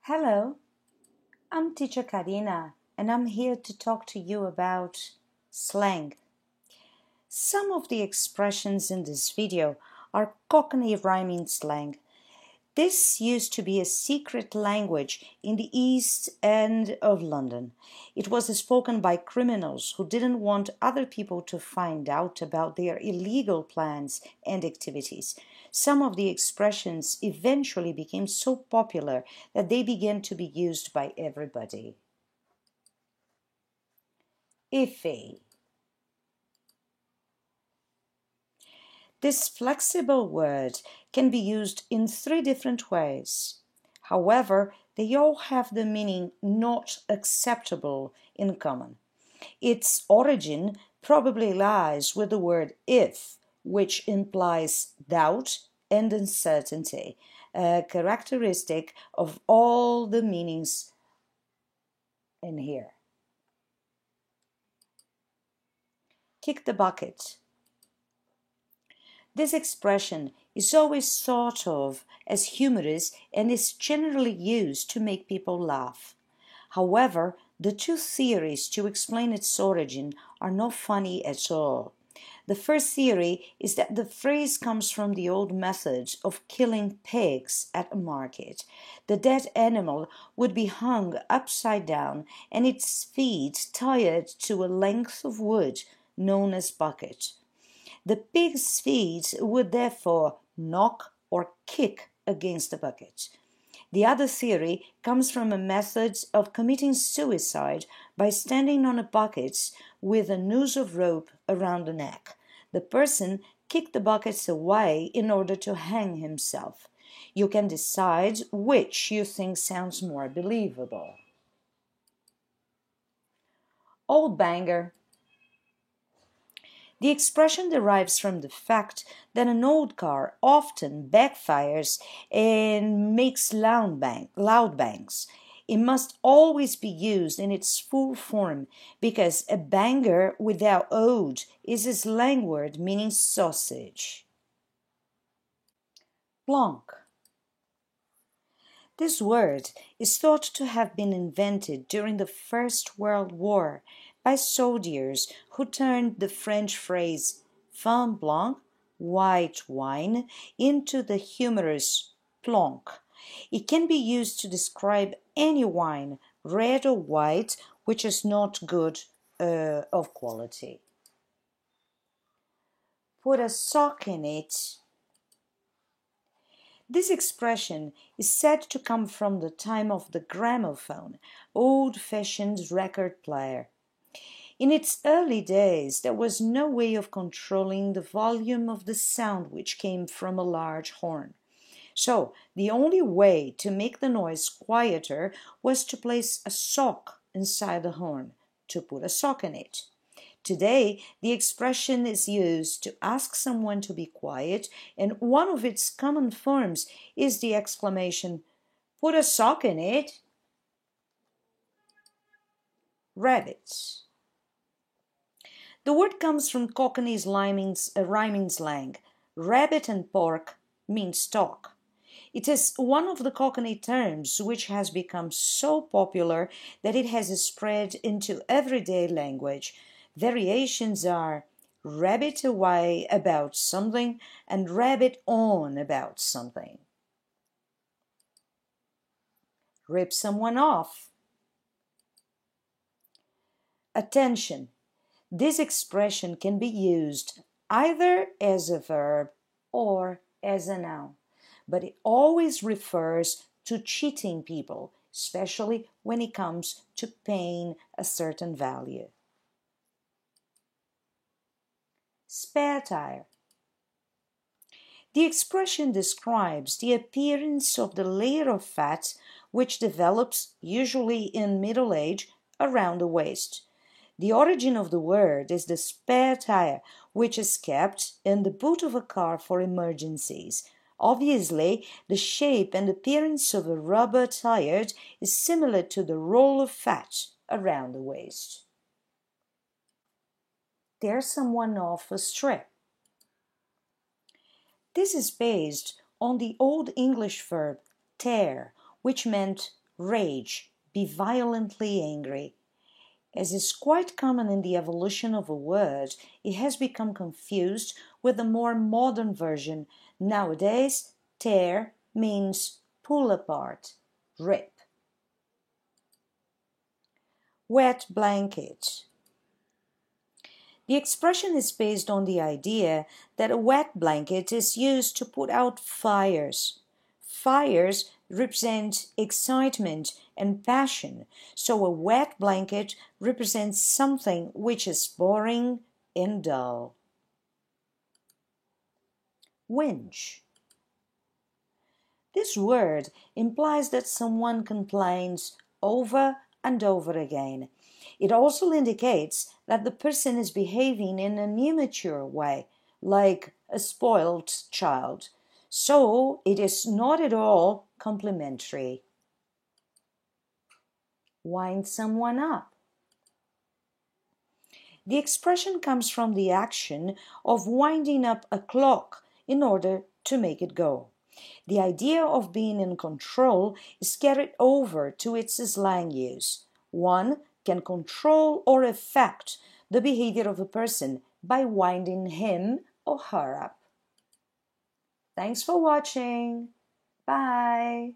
Hello, I'm teacher Karina and I'm here to talk to you about slang. Some of the expressions in this video are Cockney rhyming slang. This used to be a secret language in the East End of London. It was spoken by criminals who didn't want other people to find out about their illegal plans and activities. Some of the expressions eventually became so popular that they began to be used by everybody. Iffy. This flexible word can be used in three different ways. However, they all have the meaning not acceptable in common. Its origin probably lies with the word if, which implies doubt and uncertainty, a characteristic of all the meanings in here. Kick the bucket. This expression is always thought of as humorous and is generally used to make people laugh. However, the two theories to explain its origin are not funny at all. The first theory is that the phrase comes from the old method of killing pigs at a market. The dead animal would be hung upside down and its feet tied to a length of wood known as bucket. The pig's feet would therefore knock or kick against the bucket. The other theory comes from a method of committing suicide by standing on a bucket with a noose of rope around the neck. The person kicked the buckets away in order to hang himself. You can decide which you think sounds more believable. Old banger. The expression derives from the fact that an old car often backfires and makes loud bangs. It must always be used in its full form because a banger without old is a slang word meaning sausage. Plonk. This word is thought to have been invented during the First World War by soldiers who turned the French phrase vin blanc, white wine, into the humorous plonk. It can be used to describe any wine, red or white, which is not good of quality. Put a sock in it. This expression is said to come from the time of the gramophone, old-fashioned record player. In its early days, there was no way of controlling the volume of the sound which came from a large horn. So, the only way to make the noise quieter was to place a sock inside the horn, to put a sock in it. Today, the expression is used to ask someone to be quiet, and one of its common forms is the exclamation, "Put a sock in it." Rabbits. The word comes from Cockney's rhyming slang. Rabbit and pork mean stock. It is one of the Cockney terms which has become so popular that it has spread into everyday language. Variations are rabbit away about something and rabbit on about something. Rip someone off. Attention. This expression can be used either as a verb or as a noun, but it always refers to cheating people, especially when it comes to paying a certain value. Spare tire. The expression describes the appearance of the layer of fat which develops, usually in middle age, around the waist. The origin of the word is the spare tire, which is kept in the boot of a car for emergencies. Obviously, the shape and appearance of a rubber tire is similar to the roll of fat around the waist. Tear someone off a strip. This is based on the Old English verb tear, which meant rage, be violently angry. As is quite common in the evolution of a word, it has become confused with the more modern version. Nowadays, tear means pull apart, rip. Wet blanket. The expression is based on the idea that a wet blanket is used to put out fires. Fires represent excitement and passion, so a wet blanket represents something which is boring and dull. Whinge. This word implies that someone complains over and over again. It also indicates that the person is behaving in an immature way, like a spoiled child. So it is not at all complimentary. Wind someone up. The expression comes from the action of winding up a clock in order to make it go. The idea of being in control is carried over to its slang use. One can control or affect the behavior of a person by winding him or her up. Thanks for watching. Bye.